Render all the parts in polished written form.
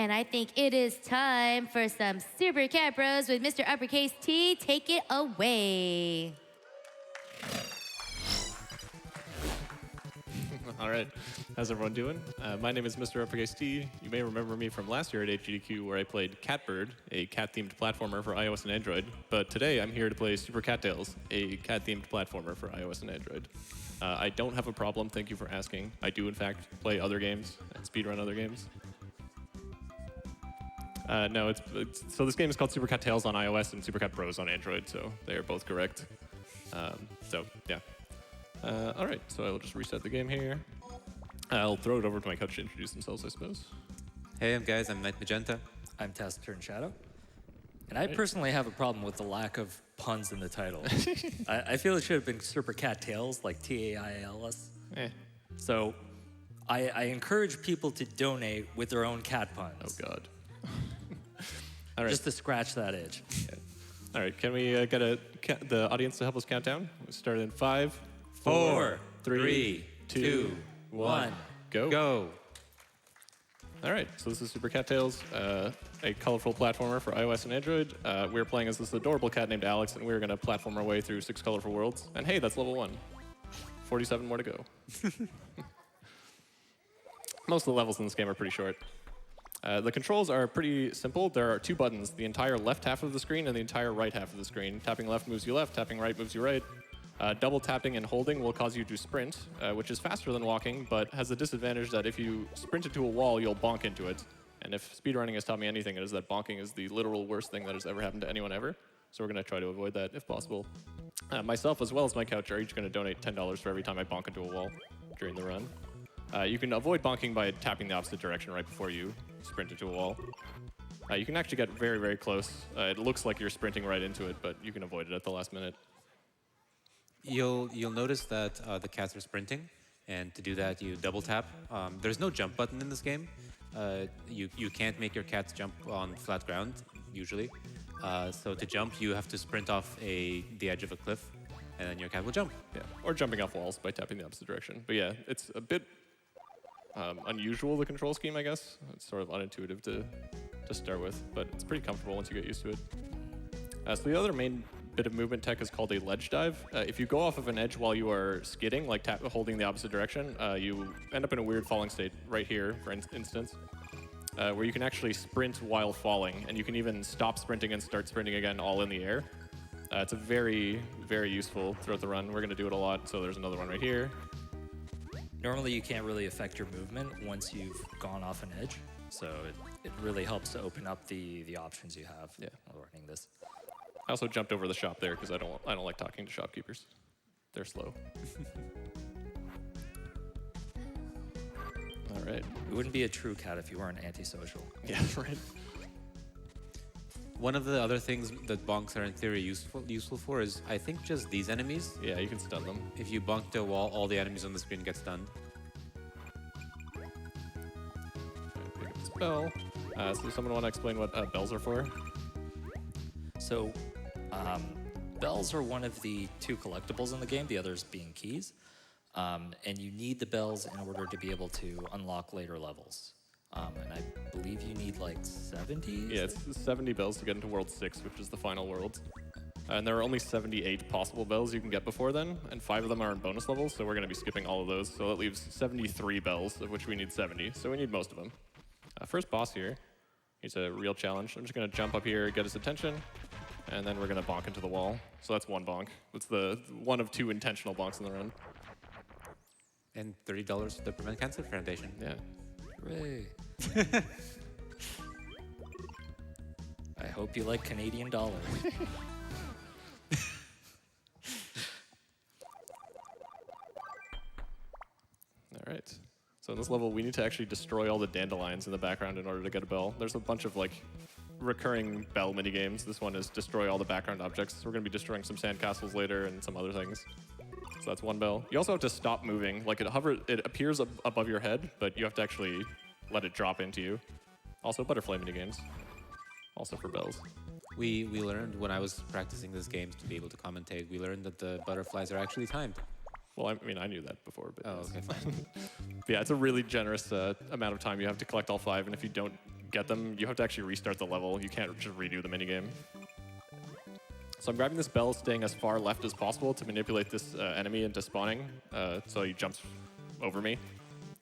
And I think it is time for some Super Cat Bros with Mr. UppercaseT. Take it away. All right, how's everyone doing? My name is Mr. UppercaseT. You may remember me from last year at AGDQ where I played Catbird, a cat-themed platformer for iOS and Android. But today I'm here to play Super Cattails, a cat-themed platformer for iOS and Android. I don't have a problem, thank you for asking. I do in fact play other games and speedrun other games. No, so this game is called Super Cattails on iOS and Super Cat Bros on Android, so they are both correct. So yeah. All right, so I'll just reset the game here. I'll throw it over to my coach to introduce themselves, I suppose. Hey, guys, I'm MikeMagenta. I'm Tasturnedshadow. And I personally have a problem with the lack of puns in the title. I feel it should have been Super Cattails, like T-A-I-L-S. So I encourage people to donate with their own cat puns. Oh, God. All right. Just to scratch that itch. Yeah. All right, can we get the audience to help us count down? We start in 5, 4, 3, 2, 1, go. All right, so this is Super Cattails, a colorful platformer for iOS and Android. We're playing as this adorable cat named Alex, and we're going to platform our way through 6 colorful worlds. And hey, that's level 1. 47 more to go. Most of the levels in this game are pretty short. The controls are pretty simple. There are 2 buttons, the entire left half of the screen and the entire right half of the screen. Tapping left moves you left, tapping right moves you right. Double tapping and holding will cause you to sprint, which is faster than walking, but has the disadvantage that if you sprint into a wall, you'll bonk into it. And if speedrunning has taught me anything, it is that bonking is the literal worst thing that has ever happened to anyone ever. So we're going to try to avoid that if possible. Myself, as well as my couch, are each going to donate $10 for every time I bonk into a wall during the run. You can avoid bonking by tapping the opposite direction right before you sprint into a wall. You can actually get very, very close. It looks like you're sprinting right into it, but you can avoid it at the last minute. You'll notice that the cats are sprinting, and to do that, you double tap. There's no jump button in this game. You can't make your cats jump on flat ground, usually. So to jump, you have to sprint off the edge of a cliff, and then your cat will jump. Yeah, or jumping off walls by tapping the opposite direction. But yeah, it's a bit unusual, the control scheme, I guess. It's sort of unintuitive to start with, but it's pretty comfortable once you get used to it. So the other main bit of movement tech is called a ledge dive. If you go off of an edge while you are skidding, like holding the opposite direction, you end up in a weird falling state right here, for instance, where you can actually sprint while falling, and you can even stop sprinting and start sprinting again all in the air. It's a very, very useful throughout the run. We're going to do it a lot, so there's another one right here. Normally, you can't really affect your movement once you've gone off an edge. So it really helps to open up the options you have while running this. I also jumped over the shop there because I don't like talking to shopkeepers. They're slow. All right. You wouldn't be a true cat if you weren't antisocial. Yeah, right. One of the other things that bonks are in theory useful for is, I think, just these enemies. Yeah, you can stun them. If you bonk to a wall, all the enemies on the screen get stunned. Pick up this bell. So does someone want to explain what bells are for? So, bells are one of the 2 collectibles in the game, the others being keys. And you need the bells in order to be able to unlock later levels. And I believe you need like 70? Yeah, it's 70 bells to get into World 6, which is the final world. And there are only 78 possible bells you can get before then, and 5 of them are in bonus levels, so we're going to be skipping all of those. So that leaves 73 bells, of which we need 70, so we need most of them. First boss here, he's a real challenge. I'm just going to jump up here, get his attention, and then we're going to bonk into the wall. So that's 1 bonk. It's the one of 2 intentional bonks in the run. And $30 to the Prevent Cancer Foundation. Yeah. Hooray. I hope you like Canadian dollars. All right. So in this level, we need to actually destroy all the dandelions in the background in order to get a bell. There's a bunch of like recurring bell minigames. This one is destroy all the background objects. So we're going to be destroying some sandcastles later and some other things. So that's 1 bell. You also have to stop moving. Like it appears above your head, but you have to actually let it drop into you. Also butterfly minigames. Also for bells. We learned when I was practicing this game to be able to commentate, we learned that the butterflies are actually timed. Well, I mean, I knew that before, but okay, fine. But yeah, it's a really generous amount of time you have to collect all 5, and if you don't get them, you have to actually restart the level. You can't just redo the minigame. So I'm grabbing this bell, staying as far left as possible to manipulate this enemy into spawning, so he jumps over me.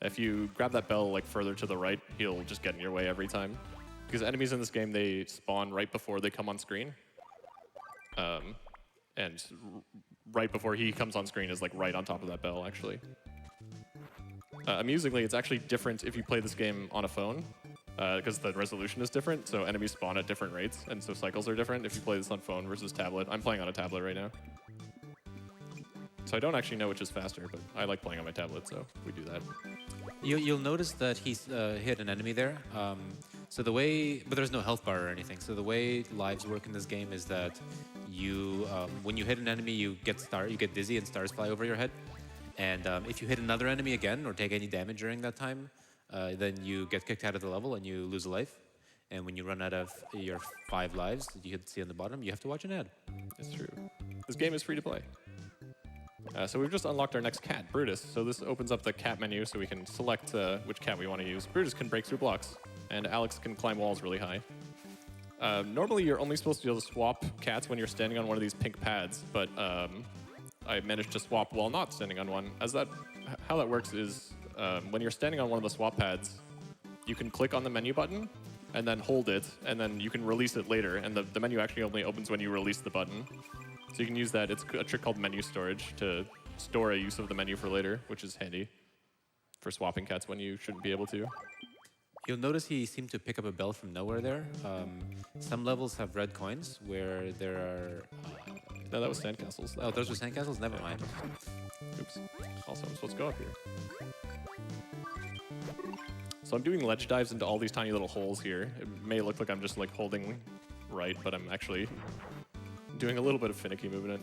If you grab that bell like further to the right, he'll just get in your way every time. Because enemies in this game, they spawn right before they come on screen. And right before he comes on screen is like right on top of that bell, actually. Amusingly, it's actually different if you play this game on a phone, because the resolution is different, so enemies spawn at different rates, and so cycles are different if you play this on phone versus tablet. I'm playing on a tablet right now. So I don't actually know which is faster, but I like playing on my tablet, so we do that. You'll notice that he's hit an enemy there. So the way, but there's no health bar or anything. So the way lives work in this game is that you, when you hit an enemy, you get dizzy and stars fly over your head. And if you hit another enemy again or take any damage during that time, then you get kicked out of the level and you lose a life. And when you run out of your 5 lives that you can see on the bottom, you have to watch an ad. It's true. This game is free to play. So we've just unlocked our next cat, Brutus. So this opens up the cat menu so we can select which cat we want to use. Brutus can break through blocks, and Alex can climb walls really high. Normally, you're only supposed to be able to swap cats when you're standing on one of these pink pads, but I managed to swap while not standing on one. How that works is when you're standing on one of the swap pads, you can click on the menu button and then hold it, and then you can release it later, and the menu actually only opens when you release the button. So you can use that. It's a trick called menu storage to store a use of the menu for later, which is handy for swapping cats when you shouldn't be able to. You'll notice he seemed to pick up a bell from nowhere there. Some levels have red coins where there are... No, that was sandcastles. Oh, those were sandcastles? Never mind. Oops. Also, I'm supposed to go up here. So I'm doing ledge dives into all these tiny little holes here. It may look like I'm just like holding right, but I'm actually doing a little bit of finicky movement.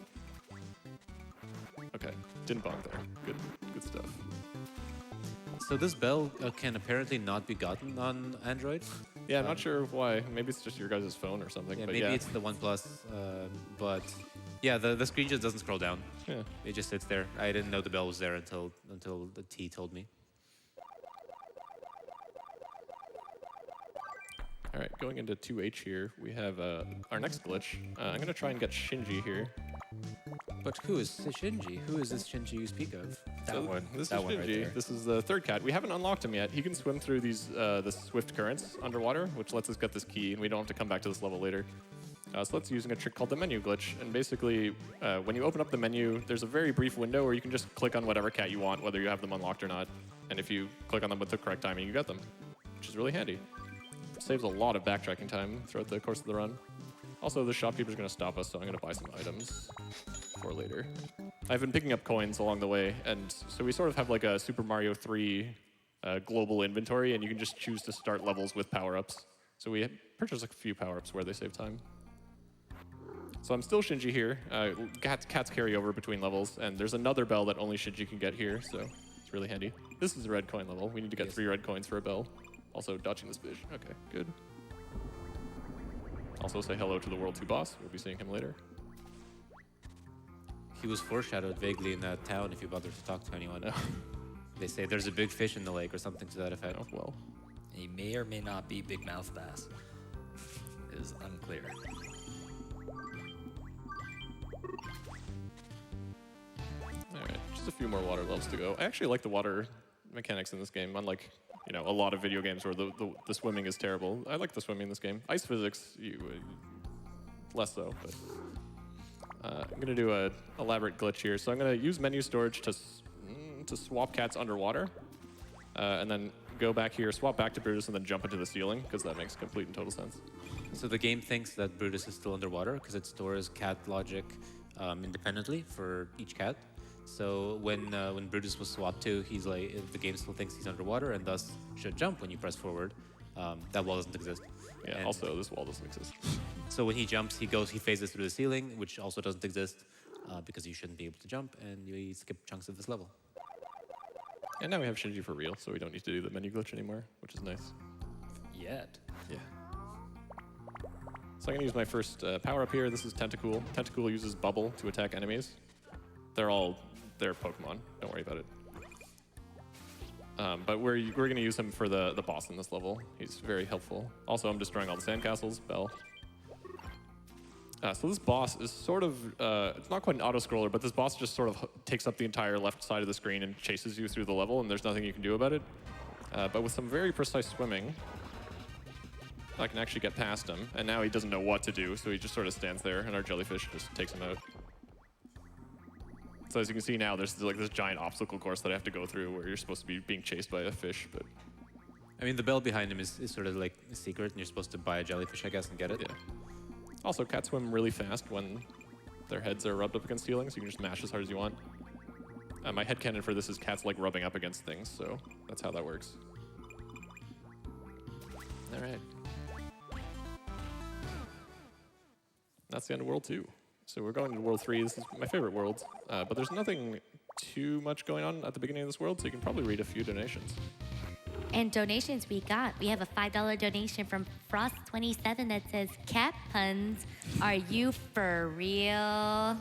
Okay, didn't bonk there. Good stuff. So this bell can apparently not be gotten on Android. Yeah, I'm not sure why. Maybe it's just your guys' phone or something. Yeah, but maybe yeah. it's the OnePlus, but yeah, the screen just doesn't scroll down. Yeah. It just sits there. I didn't know the bell was there until the T told me. All right, going into 2H here, we have our next glitch. I'm going to try and get Shinji here. But who is Shinji? Who is this Shinji you speak of? This that is one Shinji. right there. This is the third cat. We haven't unlocked him yet. He can swim through these the swift currents underwater, which lets us get this key, and we don't have to come back to this level later. So let's using a trick called the menu glitch. And basically, when you open up the menu, there's a very brief window where you can just click on whatever cat you want, whether you have them unlocked or not. And if you click on them with the correct timing, you get them, which is really handy. It saves a lot of backtracking time throughout the course of the run. Also, the shopkeeper's going to stop us, so I'm going to buy some items for later. I've been picking up coins along the way, and so we sort of have like a Super Mario 3 global inventory, and you can just choose to start levels with power-ups. So we purchased a few power-ups where they save time. So I'm still Shinji here. Cats carry over between levels, and there's another bell that only Shinji can get here, so it's really handy. This is a red coin level. We need to get 3 red coins for a bell. Also, dodging this fish. Okay, good. Also, say hello to the World 2 boss. We'll be seeing him later. He was foreshadowed vaguely in that town if you bother to talk to anyone. Oh. They say there's a big fish in the lake or something to that effect. Oh, well. He may or may not be Big Mouth Bass. It is unclear. All right, just a few more water levels to go. I actually like the water mechanics in this game, unlike a lot of video games where the swimming is terrible. I like the swimming in this game. Ice physics, less so, but I'm gonna do a elaborate glitch here. So I'm gonna use menu storage to swap cats underwater, and then go back here, swap back to Brutus, and then jump into the ceiling, because that makes complete and total sense. So the game thinks that Brutus is still underwater because it stores cat logic independently for each cat. So when Brutus was swapped to, he's like, the game still thinks he's underwater and thus should jump when you press forward. That wall doesn't exist. Yeah. And Also, this wall doesn't exist. so when he jumps, he phases through the ceiling, which also doesn't exist because you shouldn't be able to jump, and you skip chunks of this level. And now we have Shinji for real, so we don't need to do the menu glitch anymore, which is nice. Yet. Yeah. So I'm gonna use my first power up here. This is Tentacool. Tentacool uses bubble to attack enemies. They're Pokemon. Don't worry about it. But we're going to use him for the boss in this level. He's very helpful. Also, I'm destroying all the sandcastles. Bell. So this boss is sort of, it's not quite an auto-scroller, but this boss just sort of takes up the entire left side of the screen and chases you through the level, and there's nothing you can do about it. But with some very precise swimming, I can actually get past him. And now he doesn't know what to do, so he just sort of stands there, and our jellyfish just takes him out. So as you can see now, there's like this giant obstacle course that I have to go through where you're supposed to be being chased by a fish, but... I mean, the bell behind him is sort of like a secret, and you're supposed to buy a jellyfish, I guess, and get it. Yeah. Also, cats swim really fast when their heads are rubbed up against ceilings. You can just mash as hard as you want. My headcanon for this is cats like rubbing up against things, so that's how that works. All right. That's the end of World 2. So we're going to World 3. This is my favorite world. But there's nothing too much going on at the beginning of this world, so you can probably read a few donations. And donations we have a $5 donation from Frost27 that says, "Cat puns, are you for real?"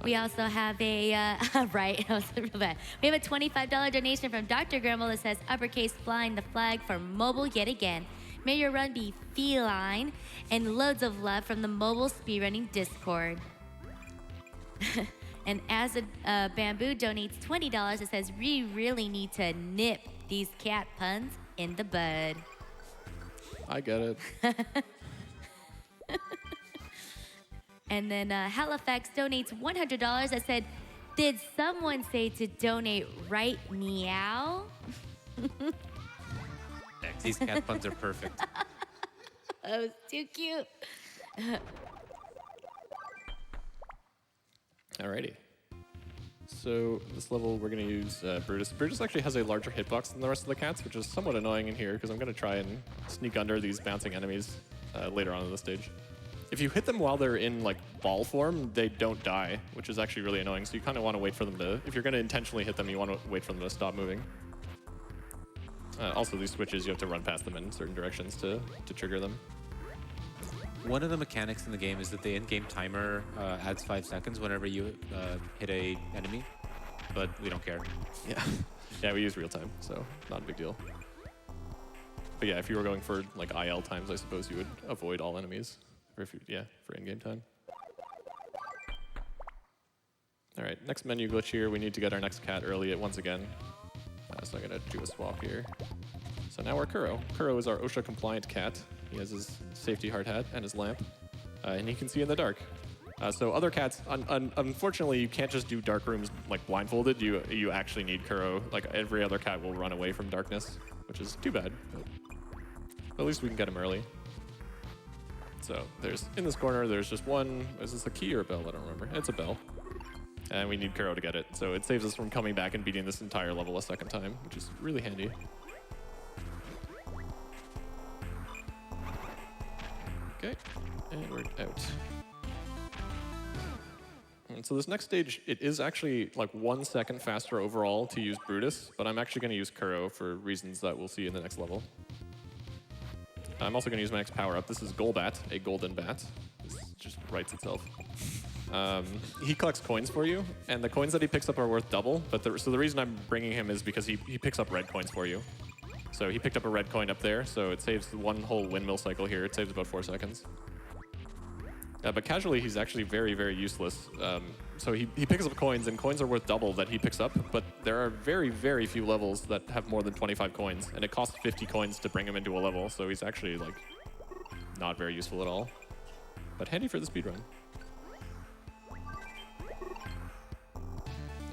We also have a, right, that was real bad. We have a $25 donation from Dr. Grumble that says, "Uppercase flying the flag for mobile yet again. May your run be feline," and loads of love from the mobile speedrunning Discord. And as a Bamboo donates $20, it says, "We really need to nip these cat puns in the bud." I get it. And then Halifax donates $100 that said, "Did someone say to donate right meow?" These cat puns are perfect. That was too cute. Alrighty. So this level we're going to use Brutus. Brutus actually has a larger hitbox than the rest of the cats, which is somewhat annoying in here because I'm going to try and sneak under these bouncing enemies later on in the stage. If you hit them while they're in like ball form, they don't die, which is actually really annoying. So you kind of want to wait for them to, if you're going to intentionally hit them, you want to wait for them to stop moving. Also, these switches, you have to run past them in certain directions to trigger them. One of the mechanics in the game is that the in-game timer adds 5 seconds whenever you hit a enemy, but we don't care. Yeah, yeah, we use real time, so not a big deal. But yeah, if you were going for like IL times, I suppose you would avoid all enemies. Or if you, yeah, for in-game time. All right, next menu glitch here. We need to get our next cat early once again. So I'm gonna do a swap here. So now we're Kuro. Kuro is our OSHA-compliant cat. He has his safety hard hat and his lamp, and he can see in the dark. So other cats, unfortunately, you can't just do dark rooms like blindfolded. You actually need Kuro. Like every other cat will run away from darkness, which is too bad. But at least we can get him early. So there's in this corner. There's just one. Is this a key or a bell? I don't remember. It's a bell. And we need Kuro to get it. So it saves us from coming back and beating this entire level a second time, which is really handy. Okay, and we're out. And so this next stage, it is actually like 1 second faster overall to use Brutus, but I'm actually going to use Kuro for reasons that we'll see in the next level. I'm also going to use my next power-up. This is Golbat, a golden bat. This just writes itself. He collects coins for you, and the coins that he picks up are worth double, but so the reason I'm bringing him is because he picks up red coins for you. So he picked up a red coin up there, so it saves one whole windmill cycle here. It saves about 4 seconds. But casually, he's actually very, very useless. So he picks up coins, and coins are worth double that he picks up, but there are very, very few levels that have more than 25 coins, and it costs 50 coins to bring him into a level, so he's actually like not very useful at all. But handy for the speedrun.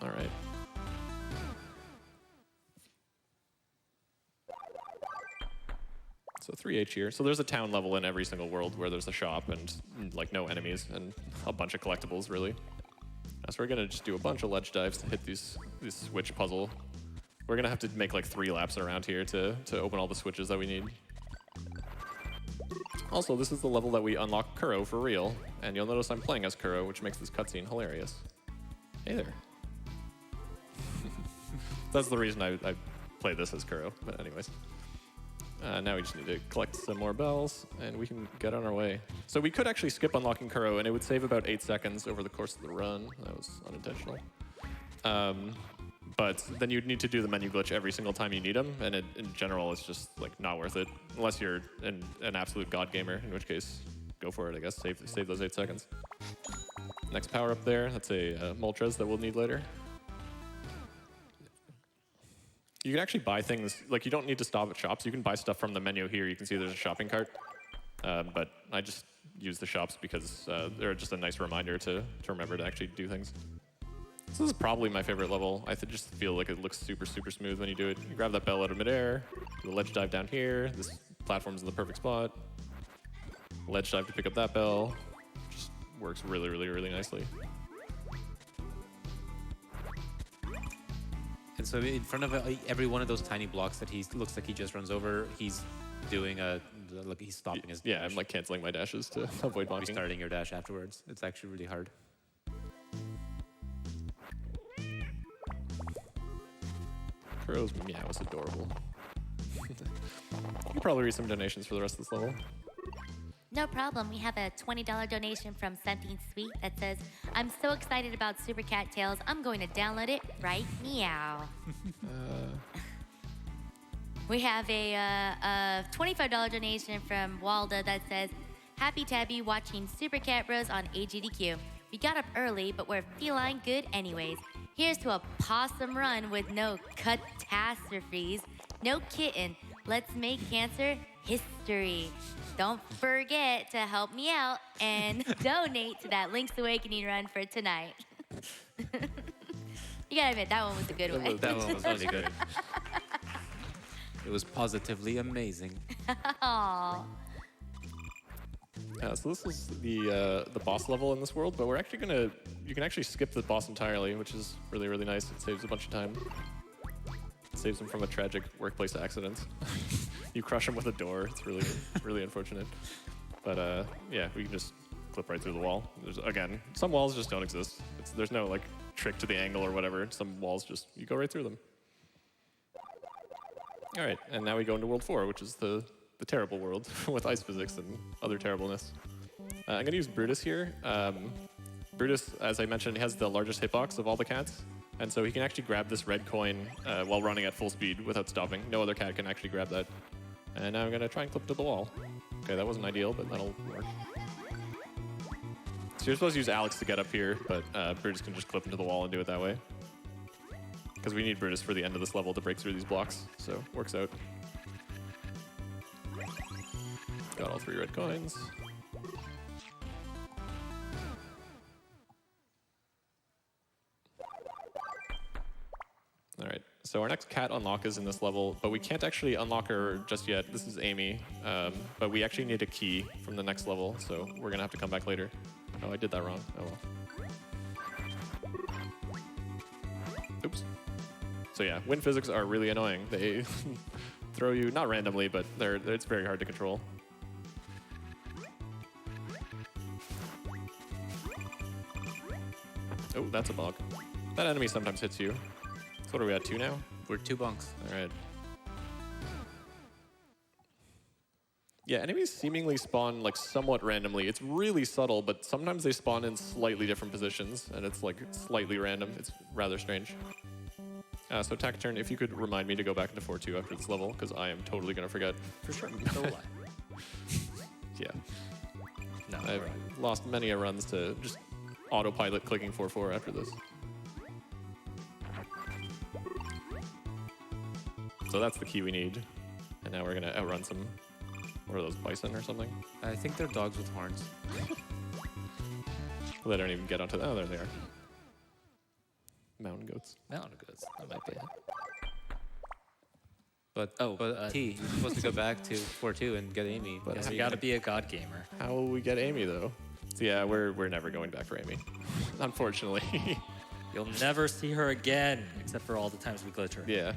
All right. So 3H here. So there's a town level in every single world where there's a shop and like no enemies and a bunch of collectibles, really. So we're gonna just do a bunch of ledge dives to hit this switch puzzle. We're gonna have to make like 3 laps around here to open all the switches that we need. Also, this is the level that we unlock Kuro for real, and you'll notice I'm playing as Kuro, which makes this cutscene hilarious. Hey there. That's the reason I play this as Kuro, but anyways. Now we just need to collect some more bells, and we can get on our way. So we could actually skip unlocking Kuro, and it would save about 8 seconds over the course of the run. That was unintentional. But then you'd need to do the menu glitch every single time you need them, and in general, it's just like not worth it unless you're an absolute god gamer. In which case, go for it. I guess save those 8 seconds. Next power up there. That's a Moltres that we'll need later. You can actually buy things, like you don't need to stop at shops. You can buy stuff from the menu here. You can see there's a shopping cart. But I just use the shops because they're just a nice reminder to remember to actually do things. This is probably my favorite level. I just feel like it looks super, super smooth when you do it. You grab that bell out of midair, do a ledge dive down here. This platform's in the perfect spot. Ledge dive to pick up that bell. Just works really, really, really nicely. And so in front of every one of those tiny blocks that he looks like he just runs over, he's doing he's stopping his dash. Yeah, I'm like canceling my dashes to avoid bonking. Restarting your dash afterwards. It's actually really hard. Crow's meow is adorable. You can probably read some donations for the rest of this level. No problem. We have a $20 donation from Something Sweet that says, I'm so excited about Super Cat Tales, I'm going to download it right meow. We have a $25 donation from Walda that says, Happy Tabby watching Super Cat Bros on AGDQ. We got up early, but we're feeling good anyways. Here's to a possum run with no catastrophes, no kitten. Let's make cancer history. Don't forget to help me out and donate to that Link's Awakening run for tonight. You gotta admit, that one was a good one. That one was really good. It was positively amazing. Aww. Yeah, so this is the boss level in this world, but we're actually you can actually skip the boss entirely, which is really, really nice. It saves a bunch of time. It saves them from a tragic workplace accident. You crush them with a door. It's really, really unfortunate. But yeah, we can just clip right through the wall. Again, some walls just don't exist. There's no like trick to the angle or whatever. Some walls just, you go right through them. All right, and now we go into World 4, which is the terrible world with ice physics and other terribleness. I'm gonna use Brutus here. Brutus, as I mentioned, has the largest hitbox of all the cats, and so he can actually grab this red coin while running at full speed without stopping. No other cat can actually grab that. And now I'm gonna try and clip to the wall. Okay, that wasn't ideal, but that'll work. So you're supposed to use Alex to get up here, but Brutus can just clip into the wall and do it that way. Because we need Brutus for the end of this level to break through these blocks, so works out. Got all 3 red coins. All right, so our next cat unlock is in this level, but we can't actually unlock her just yet. This is Amy, but we actually need a key from the next level, so we're gonna have to come back later. Oh, I did that wrong. Oh well. Oops. So yeah, wind physics are really annoying. They throw you, not randomly, but it's very hard to control. Oh, that's a bug. That enemy sometimes hits you. So what are we at, 2 now? We're 2 bunks. All right. Yeah, enemies seemingly spawn like somewhat randomly. It's really subtle, but sometimes they spawn in slightly different positions, and it's like slightly random. It's rather strange. So Taciturn, if you could remind me to go back into 4-2 after this level, because I am totally gonna forget. For sure. So will I. Yeah. No, I've right. lost many a runs to just autopilot clicking 4-4 after this. So that's the key we need. And now we're gonna outrun some, what are those, bison or something? I think they're dogs with horns. Well, they don't even get onto, oh, there they are. Mountain goats. Mountain goods. That might be it. But T, you're supposed to go back to 4-2 and get Amy. But Yes, you gotta be a god gamer. How will we get Amy, though? So yeah, we're never going back for Amy, unfortunately. You'll never see her again, except for all the times we glitch her. Yeah.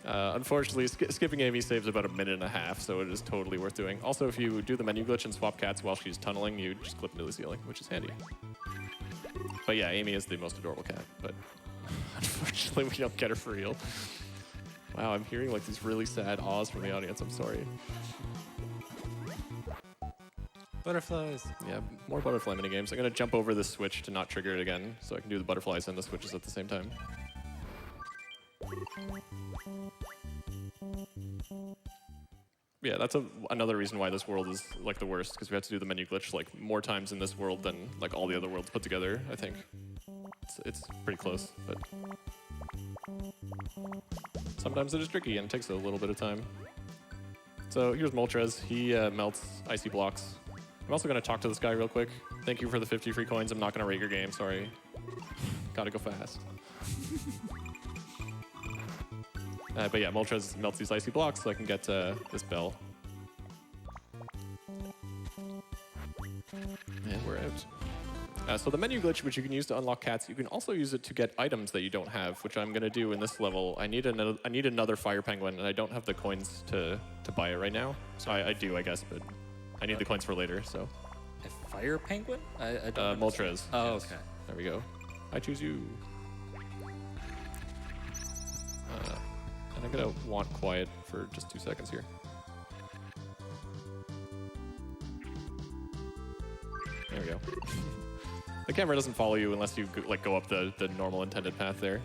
Unfortunately, skipping Amy saves about 1.5 minutes, so it is totally worth doing. Also, if you do the menu glitch and swap cats while she's tunneling, you just clip into the ceiling, which is handy. But yeah, Amy is the most adorable cat, but unfortunately we don't get her for real. Wow, I'm hearing like these really sad ahs from the audience, I'm sorry. Butterflies. Yeah, more butterfly minigames. I'm gonna jump over this switch to not trigger it again, so I can do the butterflies and the switches at the same time. Yeah, that's another reason why this world is like the worst, because we have to do the menu glitch like more times in this world than like all the other worlds put together, I think. It's pretty close, but sometimes it is tricky and takes a little bit of time. So here's Moltres. He melts icy blocks. I'm also going to talk to this guy real quick. Thank you for the 50 free coins. I'm not going to rate your game, sorry. Gotta go fast. But yeah, Moltres melts these icy blocks so I can get this bell. And we're out. So the menu glitch, which you can use to unlock cats, you can also use it to get items that you don't have, which I'm going to do in this level. I need another fire penguin, and I don't have the coins to buy it right now. So I do, I guess, but I need the coins for later, so. A fire penguin? I don't Moltres. Oh, yes. okay. There we go. I choose you. And I'm going to want quiet for just 2 seconds here. There we go. The camera doesn't follow you unless you like go up the normal intended path there.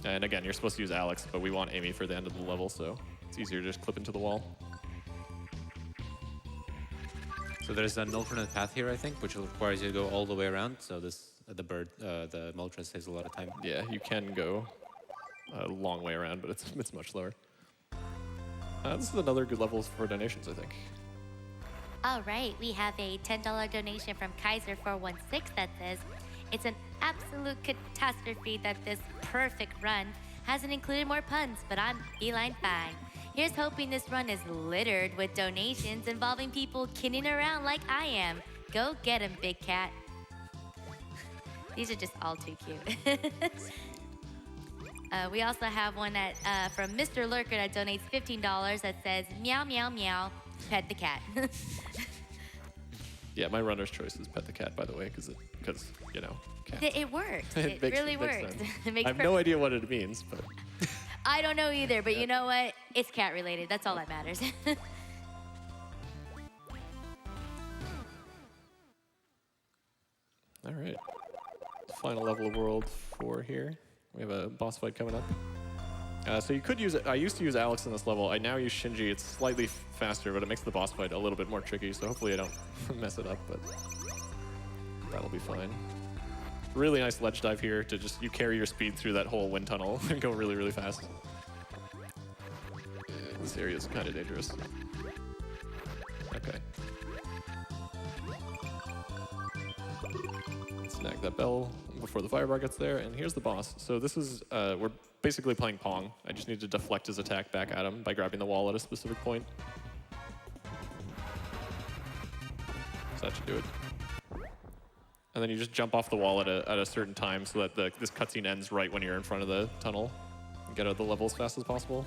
And again, you're supposed to use Alex, but we want Amy for the end of the level, so it's easier to just clip into the wall. So there's an alternate path here, I think, which requires you to go all the way around. So this the Moltres takes a lot of time. Yeah, you can go a long way around, but it's much slower. This is another good level for donations, I think. All right, we have a $10 donation from Kaiser416 that says, it's an absolute catastrophe that this perfect run hasn't included more puns, but I'm feline fine. Here's hoping this run is littered with donations involving people kidding around like I am. Go get 'em, big cat. These are just all too cute. We also have one that from Mr. Lurker that donates $15 that says, meow, meow, meow, pet the cat. Yeah, my runner's choice is pet the cat, by the way, because you know, cat. It works. It really works. It makes I have no idea what it means, but I don't know either, but you know what? It's cat related. That's all that matters. all right. Final level of World 4 here. We have a boss fight coming up. So you could use it. I used to use Alex in this level. I now use Shinji. It's slightly faster, but it makes the boss fight a little bit more tricky, so hopefully I don't mess it up, but that'll be fine. Really nice ledge dive here to just, you carry your speed through that whole wind tunnel and go really, really fast. This area is kind of dangerous. Okay. Snag that bell before the firebar gets there, and here's the boss. So this is, we're basically playing Pong. I just need to deflect his attack back at him by grabbing the wall at a specific point. So that should do it. And then you just jump off the wall at a certain time so that this cutscene ends right when you're in front of the tunnel. And get out of the level as fast as possible.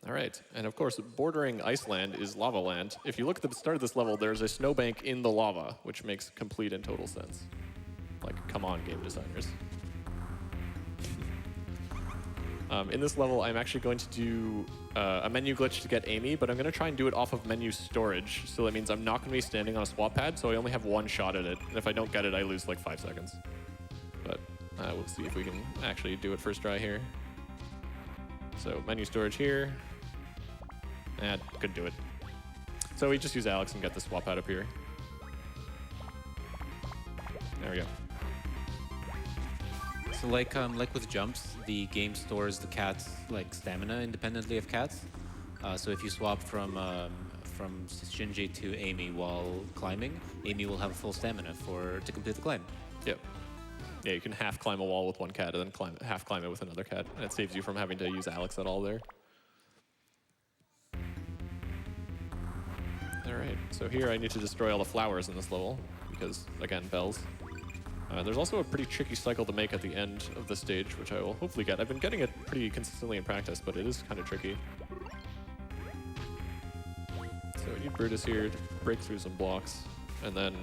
All right, and of course, bordering Iceland is Lava Land. If you look at the start of this level, there's a snowbank in the lava, which makes complete and total sense. Like, come on, game designers. In this level, I'm actually going to do a menu glitch to get Amy, but I'm going to try and do it off of menu storage. So that means I'm not going to be standing on a swap pad, so I only have one shot at it. And if I don't get it, I lose like 5 seconds. But we'll see if we can actually do it first try here. So menu storage here. Couldn't do it. So we just use Alex and get the swap pad up here. There we go. So like with jumps, the game stores the cat's like stamina independently of cats. So if you swap from Shinji to Amy while climbing, Amy will have a full stamina to complete the climb. Yep. Yeah, you can half climb a wall with one cat and then half climb it with another cat, and it saves you from having to use Alex at all there. All right, so here I need to destroy all the flowers in this level because, again, bells. There's also a pretty tricky cycle to make at the end of the stage, which I will hopefully get. I've been getting it pretty consistently in practice, but it is kind of tricky. So I need Brutus here to break through some blocks, and then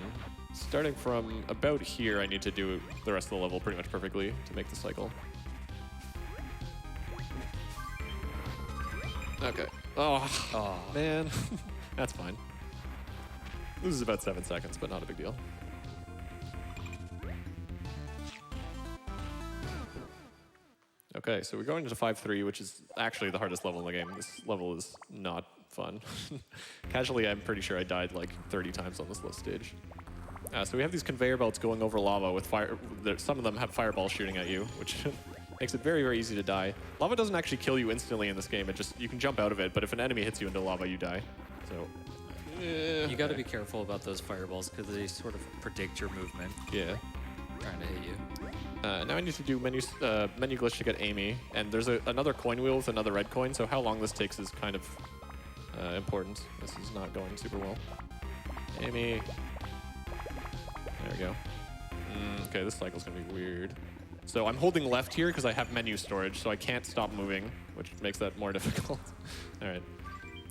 starting from about here, I need to do the rest of the level pretty much perfectly to make the cycle. Okay. Oh, man. That's fine. Loses about 7 seconds, but not a big deal. Okay. Okay, so we're going into 5-3, which is actually the hardest level in the game. This level is not fun. Casually, I'm pretty sure I died like 30 times on this list stage. So we have these conveyor belts going over lava with fire. Some of them have fireballs shooting at you, which makes it very, very easy to die. Lava doesn't actually kill you instantly in this game. You can jump out of it, but if an enemy hits you into lava, you die. So You got to be careful about those fireballs because they sort of predict your movement. yeah. Trying to hit you. Now I need to do menu glitch to get Amy, and there's another coin wheel with another red coin, so how long this takes is kind of important. This is not going super well. Amy. There we go. Okay, this cycle's gonna be weird. So I'm holding left here because I have menu storage, so I can't stop moving, which makes that more difficult. All right.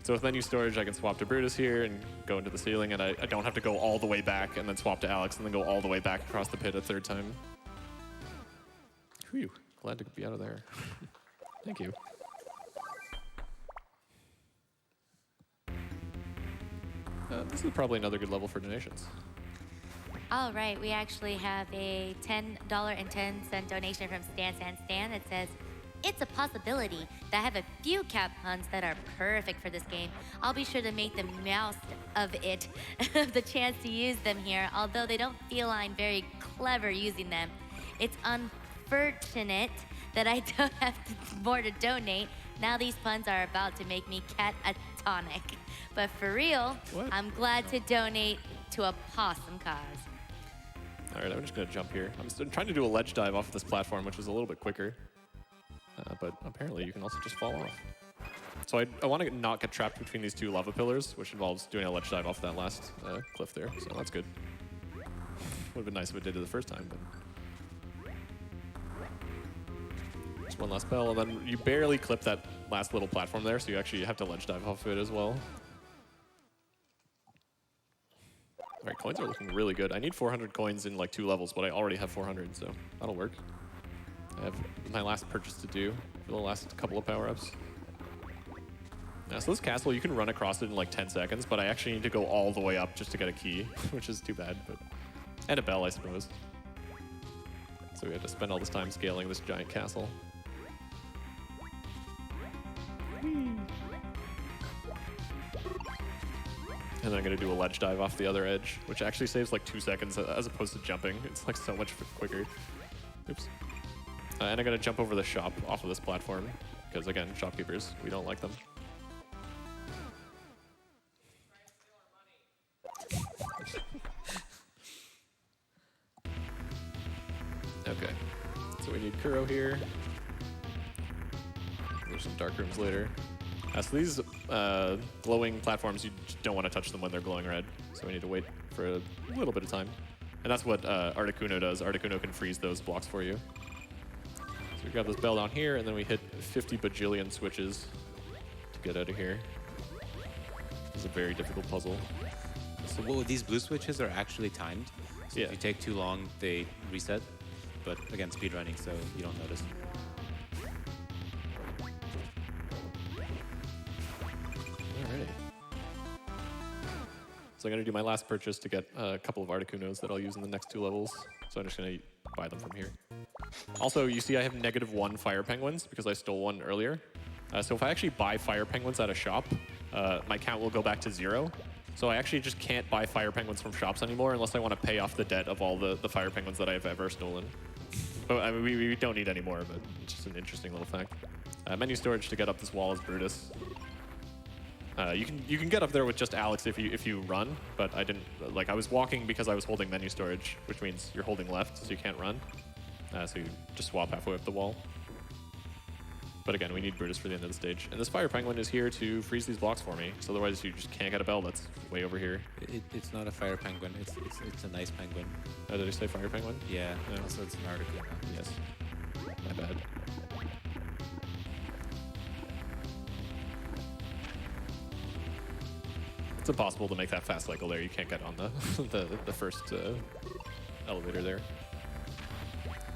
So with menu storage, I can swap to Brutus here and go into the ceiling, and I don't have to go all the way back and then swap to Alex and then go all the way back across the pit a third time. Whew, glad to be out of there. Thank you. This is probably another good level for donations. All right, we actually have a $10.10 donation from Stan that says, "It's a possibility that I have a few cat puns that are perfect for this game. I'll be sure to make the most of it, the chance to use them here, although they don't feel I'm very clever using them. It's unfortunate that I don't have more to donate. Now these puns are about to make me catatonic. But for real, What? I'm glad to donate to a possum cause." All right, I'm just gonna jump here. I'm trying to do a ledge dive off of this platform, which is a little bit quicker. But apparently you can also just fall off. So I want to not get trapped between these two lava pillars, which involves doing a ledge dive off that last cliff there. So that's good. Would have been nice if it did it the first time, but... Just one last bell, and then you barely clip that last little platform there, so you actually have to ledge dive off of it as well. All right, coins are looking really good. I need 400 coins in like 2 levels, but I already have 400, so that'll work. I have my last purchase to do for the last couple of power-ups. So this castle, you can run across it in like 10 seconds, but I actually need to go all the way up just to get a key, which is too bad. And a bell, I suppose. So we have to spend all this time scaling this giant castle. And then I'm going to do a ledge dive off the other edge, which actually saves like 2 seconds as opposed to jumping. It's like so much quicker. Oops. And I'm going to jump over the shop off of this platform, because again, shopkeepers, we don't like them. Okay, so we need Kuro here. There's some dark rooms later. So these glowing platforms, you just don't want to touch them when they're glowing red. So we need to wait for a little bit of time. And that's what Articuno does. Articuno can freeze those blocks for you. So we grab this bell down here, and then we hit 50 bajillion switches to get out of here. This is a very difficult puzzle. So these blue switches are actually timed. So Yeah. if you take too long, they reset. But again, speedrunning, so you don't notice. Alright. So I'm going to do my last purchase to get a couple of Articunos that I'll use in the next 2 levels. So I'm just going to buy them from here. Also, you see I have -1 fire penguins because I stole one earlier. So if I actually buy fire penguins at a shop, my count will go back to 0. So I actually just can't buy fire penguins from shops anymore unless I want to pay off the debt of all the fire penguins that I have ever stolen. But I mean, we don't need any more, but it's just an interesting little fact. Menu storage to get up this wall is Brutus. You can get up there with just Alex if you run, but I didn't. Like I was walking because I was holding menu storage, which means you're holding left, so you can't run. So you just swap halfway up the wall. But again, we need Brutus for the end of the stage. And this fire penguin is here to freeze these blocks for me, so otherwise you just can't get a bell that's way over here. It's not a fire penguin. It's a nice penguin. Oh, did I say fire penguin? Yeah. Yeah. Also, it's an article. Yes. My bad. It's impossible to make that fast cycle there. You can't get on the first elevator there.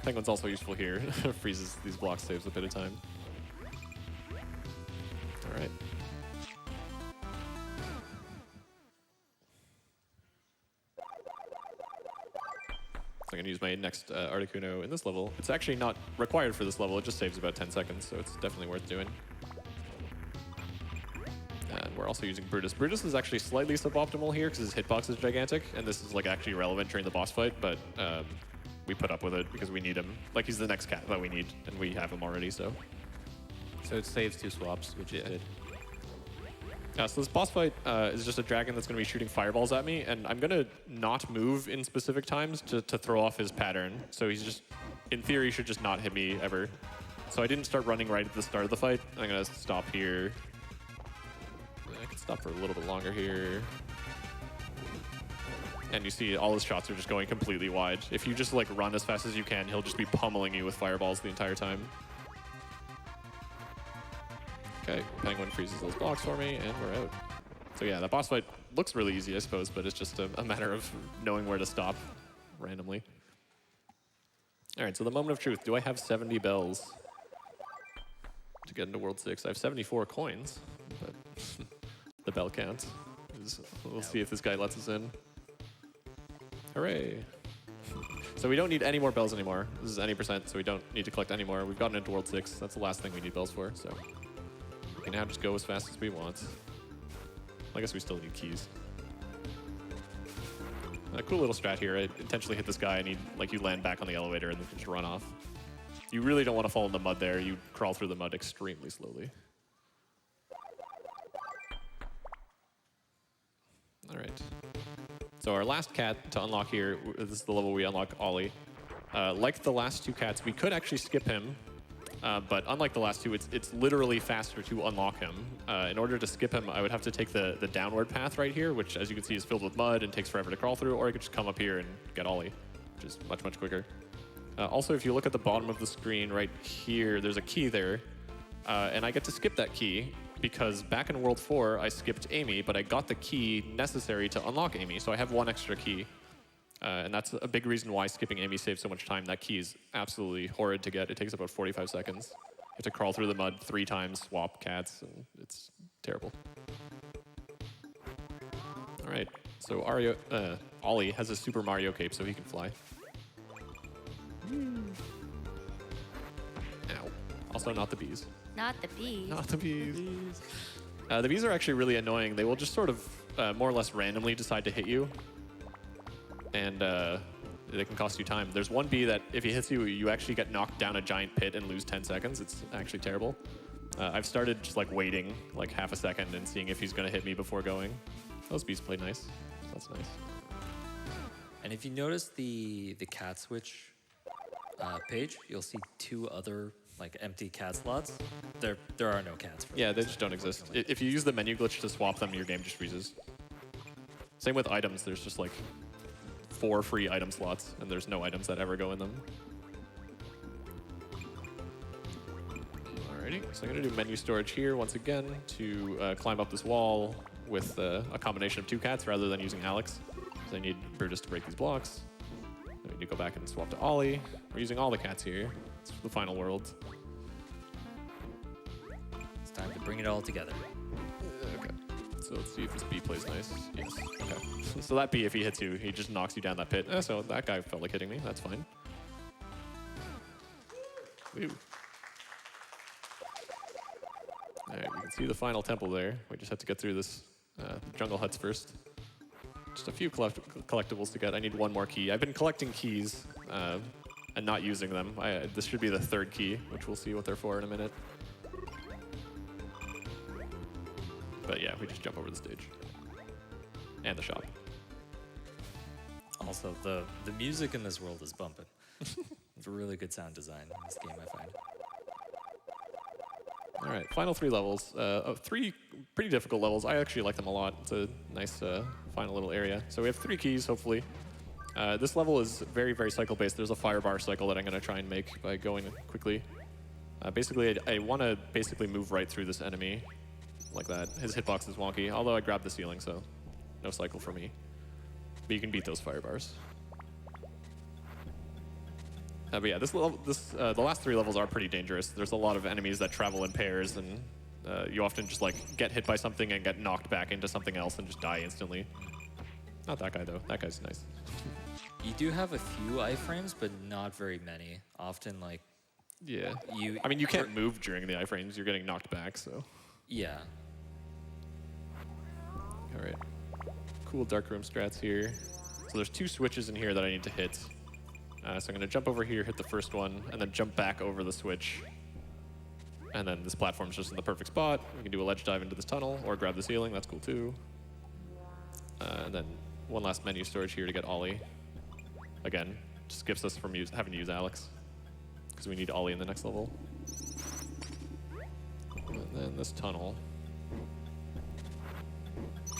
Penguin's also useful here. Freezes these blocks, saves a bit of time. All right. I'm going to use my next Articuno in this level. It's actually not required for this level. It just saves about 10 seconds, so it's definitely worth doing. And we're also using Brutus. Brutus is actually slightly suboptimal here because his hitbox is gigantic, and this is like actually relevant during the boss fight, but we put up with it because we need him. Like, he's the next cat that we need, and we have him already, so. So it saves 2 swaps, which is good. So this boss fight is just a dragon that's going to be shooting fireballs at me, and I'm going to not move in specific times to throw off his pattern. So he's just, in theory, should just not hit me ever. So I didn't start running right at the start of the fight. I'm going to stop here. I can stop for a little bit longer here. And you see all his shots are just going completely wide. If you just like run as fast as you can, he'll just be pummeling you with fireballs the entire time. Okay, Penguin freezes those blocks for me, and we're out. So yeah, that boss fight looks really easy, I suppose, but it's just a matter of knowing where to stop randomly. All right, so the moment of truth. Do I have 70 bells to get into World 6? I have 74 coins, but the bell count. We'll see if this guy lets us in. Hooray. So we don't need any more bells anymore. This is any percent, so we don't need to collect any more. We've gotten into World 6. That's the last thing we need bells for, so we can now just go as fast as we want. I guess we still need keys. A cool little strat here. I intentionally hit this guy, and you land back on the elevator and then just run off. You really don't want to fall in the mud there. You crawl through the mud extremely slowly. All right. So our last cat to unlock here, this is the level we unlock Ollie. Like the last 2 cats, we could actually skip him, but unlike the last 2, it's literally faster to unlock him. In order to skip him, I would have to take the downward path right here, which as you can see is filled with mud and takes forever to crawl through, or I could just come up here and get Ollie, which is much, much quicker. Also, if you look at the bottom of the screen right here, there's a key there, and I get to skip that key, because back in World 4, I skipped Amy, but I got the key necessary to unlock Amy, so I have 1 extra key. And that's a big reason why skipping Amy saves so much time. That key is absolutely horrid to get. It takes about 45 seconds. You have to crawl through the mud 3 times, swap cats, and it's terrible. All right, so Ollie has a Super Mario cape, so he can fly. Ow. Also, not the bees. Not the bees. Not the bees. The bees are actually really annoying. They will just sort of more or less randomly decide to hit you. And they can cost you time. There's one bee that if he hits you, you actually get knocked down a giant pit and lose 10 seconds. It's actually terrible. I've started just like waiting like half a second and seeing if he's going to hit me before going. Those bees play nice. That's nice. And if you notice the cat switch page, you'll see 2 other like empty cat slots. There are no cats. Yeah, they just don't exist. If you use the menu glitch to swap them, your game just freezes. Same with items. There's just like 4 free item slots, and there's no items that ever go in them. Alrighty, so I'm gonna do menu storage here once again to climb up this wall with a combination of 2 cats rather than using Alex. So I need Brutus to break these blocks. I need to go back and swap to Ollie. We're using all the cats here. It's the final world. It's time to bring it all together. Okay. So let's see if this bee plays nice. Yes. Okay. So that bee, if he hits you, he just knocks you down that pit. So that guy felt like hitting me. That's fine. Woo. All right, we can see the final temple there. We just have to get through this jungle huts first. Just a few collectibles to get. I need 1 more key. I've been collecting keys and not using them. This should be the 3rd key, which we'll see what they're for in a minute. But yeah, we just jump over the stage. And the shop. Also, the music in this world is bumping. It's a really good sound design in this game, I find. All right, final 3 levels. 3 pretty difficult levels. I actually like them a lot. It's a nice final little area. So we have 3 keys, hopefully. This level is very, very cycle-based. There's a fire bar cycle that I'm going to try and make by going quickly. Basically, I want to basically move right through this enemy like that. His hitbox is wonky, although I grabbed the ceiling, so no cycle for me. But you can beat those fire bars. But yeah, the last 3 levels are pretty dangerous. There's a lot of enemies that travel in pairs, and you often just like get hit by something and get knocked back into something else and just die instantly. Not that guy though. That guy's nice. You do have a few iframes, but not very many. Often, like, Yeah. you. I mean, you can't move during the iframes. You're getting knocked back, so. Yeah. All right. Cool darkroom strats here. So there's 2 switches in here that I need to hit. So I'm going to jump over here, hit the first one, and then jump back over the switch. And then this platform's just in the perfect spot. We can do a ledge dive into this tunnel or grab the ceiling. That's cool too. And then one last menu storage here to get Ollie. Again, just skips us from having to use Alex because we need Ollie in the next level. And then this tunnel.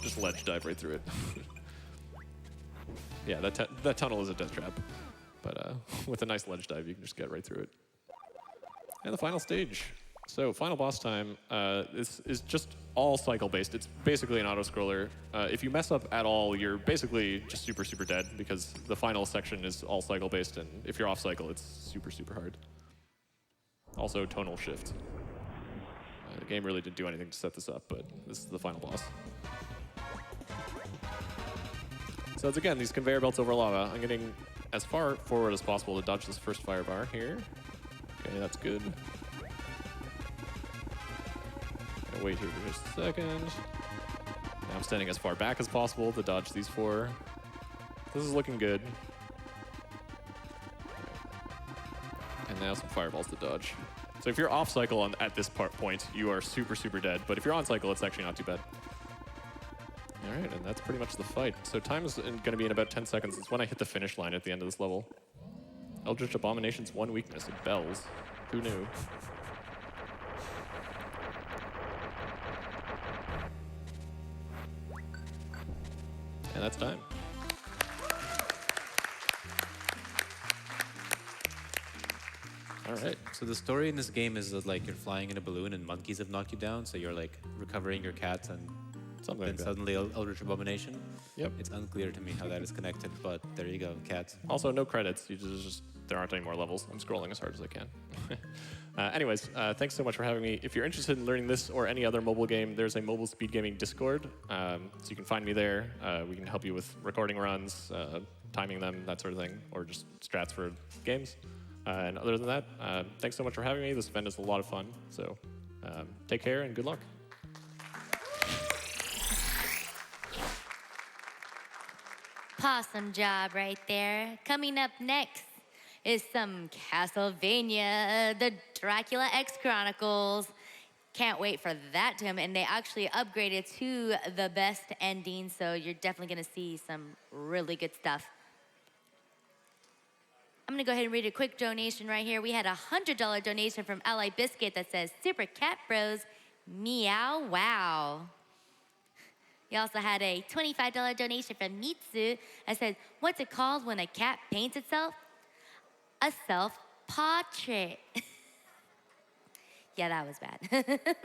Just ledge dive right through it. Yeah, that tunnel is a death trap. But with a nice ledge dive, you can just get right through it. And the final stage. So final boss time. This is just all cycle-based. It's basically an auto-scroller. If you mess up at all, you're basically just super, super dead because the final section is all cycle-based, and if you're off-cycle, it's super, super hard. Also, tonal shift. The game really didn't do anything to set this up, but this is the final boss. So it's, again, these conveyor belts over lava. I'm getting as far forward as possible to dodge this first fire bar here. Okay, that's good. Gonna wait here for just a second. Now I'm standing as far back as possible to dodge these 4. This is looking good. And now some fireballs to dodge. So if you're off cycle at this point, you are super, super dead. But if you're on cycle, it's actually not too bad. All right, and that's pretty much the fight. So time is going to be in about 10 seconds. It's when I hit the finish line at the end of this level. Eldritch Abomination's one weakness, it bells. Who knew? And that's time. All right. So the story in this game is that like you're flying in a balloon and monkeys have knocked you down, so you're like recovering your cat and Something then like that. suddenly Eldritch Abomination. Yep. It's unclear to me how that is connected, but there you go, cats. Also, no credits. You just there aren't any more levels. I'm scrolling as hard as I can. Anyways, thanks so much for having me. If you're interested in learning this or any other mobile game, there's a mobile speed gaming Discord, so you can find me there. We can help you with recording runs, timing them, that sort of thing, or just strats for games. And other than that, thanks so much for having me. This event is a lot of fun. So take care and good luck. Awesome job right there. Coming up next is some Castlevania, the Dracula X Chronicles. Can't wait for that to come. And they actually upgraded to the best ending, so you're definitely gonna see some really good stuff. I'm gonna go ahead and read a quick donation right here. We had a $100 donation from Ally Biscuit that says, Super Cat Bros, meow wow. We also had a $25 donation from Mitsu that said, what's it called when a cat paints itself? A self-portrait. Yeah, that was bad.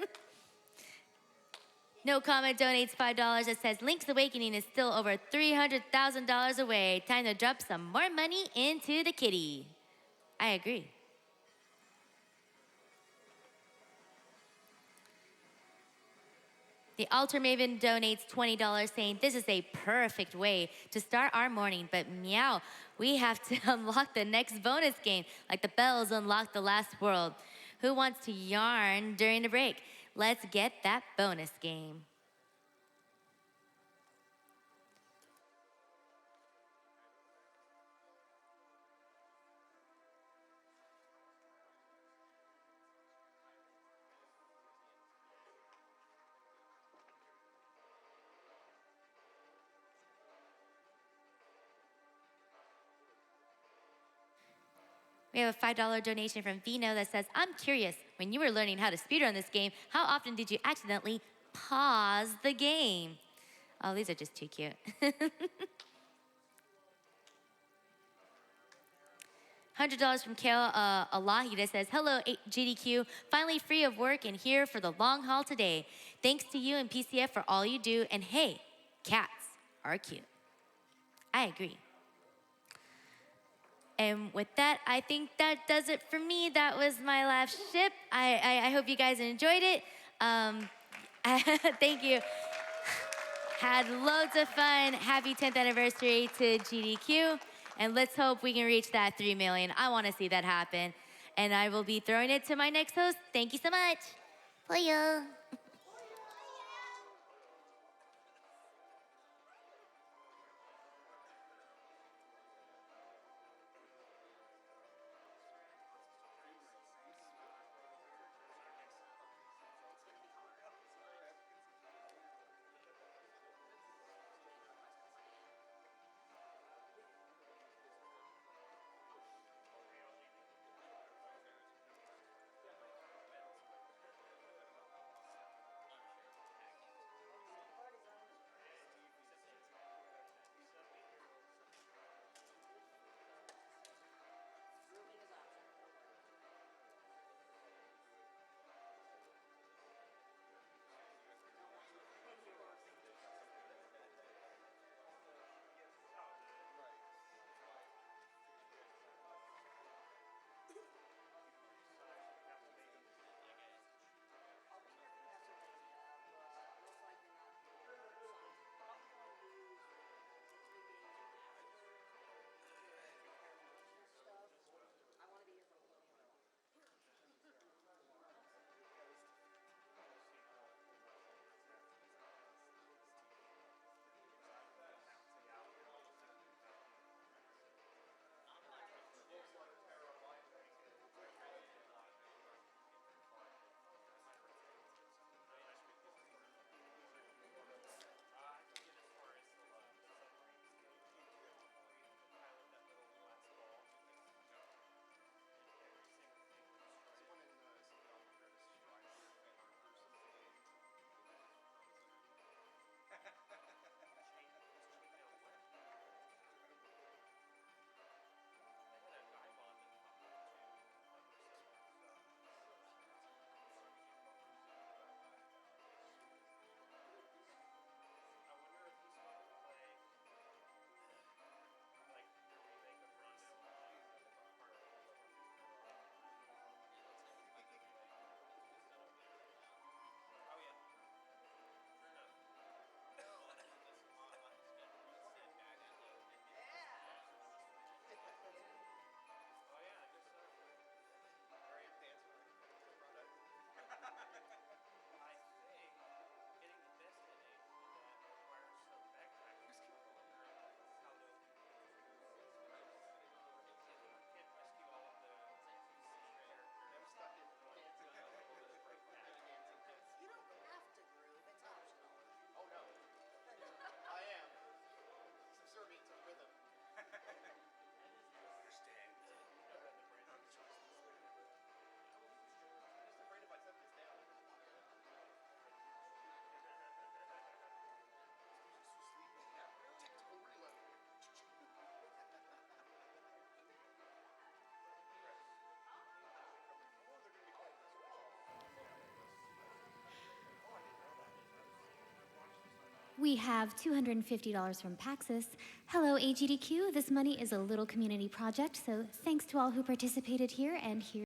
No Comment donates $5 that says, Link's Awakening is still over $300,000 away. Time to drop some more money into the kitty. I agree. The Altar Maven donates $20 saying, this is a perfect way to start our morning, but meow, we have to unlock the next bonus game, like the bells unlock the last world. Who wants to yarn during the break? Let's get that bonus game. We have a $5 donation from Vino that says, I'm curious, when you were learning how to speedrun this game, how often did you accidentally pause the game? Oh, these are just too cute. $100 from Kale Alahi that says, hello, GDQ, finally free of work and here for the long haul today. Thanks to you and PCF for all you do, and hey, cats are cute. I agree. And with that, I think that does it for me. That was my last ship. I hope you guys enjoyed it. Thank you. Had loads of fun. Happy 10th anniversary to GDQ. And let's hope we can reach that 3 million. I want to see that happen. And I will be throwing it to my next host. Thank you so much. Bye. We have $250 from Paxos. Hello, AGDQ. This money is a little community project, so thanks to all who participated here and here.